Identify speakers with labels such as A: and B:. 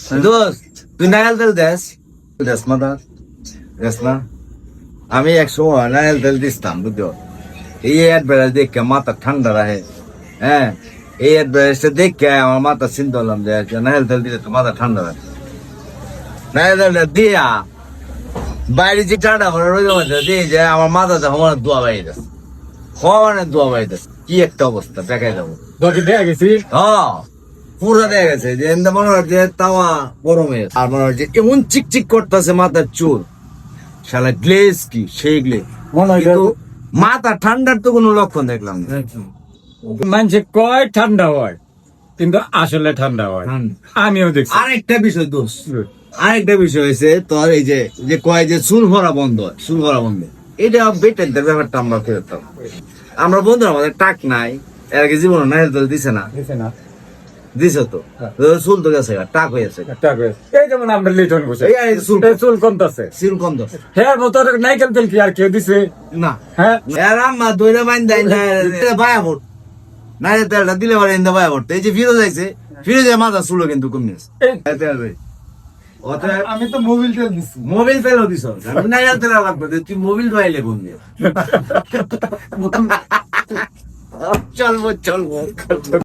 A: দোস্ত তুই নারকেল তেল দেস মাথা দেস না। আমি এক সময় নারকেল তেল দিতাম বুঝছো, এই অ্যাডভার্টাইজ দেখে মাথা ঠান্ডা রাখে। হ্যাঁ, এই অ্যাডভার্টাইজটা দেখে আমার মাথা চিন্তা করলাম যে নারকেল তেল দিলে তো মাথা ঠান্ডা রাখে। নারকেল তেলটা দিয়া বাইরে যে চাটা করে রোজ দিয়ে যে আমার মাথাটা সমানে দোয়া বাইরে যাচ্ছে, সমানে দোয়া বাইরে যাচ্ছে। কি একটা অবস্থা দেখাই যাবো।
B: দেখা গেছি
A: হ্যাঁ, পুরো দেখা গেছে যে মনে হয় যে তাওয়া গরমে, আর মনে হয় যে এমন চিকচিক করতেছে মাথার চুল, শালা গ্লেজ কি সেই গ্লেজ।
B: মনে হয়
A: কিন্তু মাথা ঠান্ডার তো কোনো লক্ষণ দেখলাম না।
B: মানুষে কয় ঠান্ডা হয়, কিন্তু আসলে ঠান্ডা হয়। আমিও দেখছি।
A: আরেকটা বিষয় দোষ, আরেকটা বিষয় হয়েছে তোর এই যে যে কয় যে চুল ভরা বন্ধ হয়, চুল ভরা বন্ধ, এটা বেটেনদের ব্যাপারটা আমরা ফেরতাম। আমরা বন্ধুরা আমাদের টাক নাই, এর আগে জীবনে নারকেল তেল দিছে না, দিছে তো চুল তো গেছে টাক হয়েছে।
B: এই যেমন আমরা লিটন বসে
A: এই চুল
B: চুল কমতেছে,
A: চুল কম দোষ
B: হ্যাঁ মতো নাইকেল তেল কি আর কেউ দিছে
A: না।
B: হ্যাঁ
A: এর আম্মা দইরা বাইন দেয় না বায়া ভোট নারকেল তেলটা দিলে পরে ইন্দা বায়া ভোট। এই যে ফিরোজ আইছে, ফিরোজের মাথা চুলও কিন্তু কমিয়েছে।
B: আমি তো মোবিল তেল দিচ্ছি।
A: মোবিল তেলও দিছ, নারকেল তেল লাগবে তুই মোবিল পাইলে কোন দিয়ে চলবো চলবো।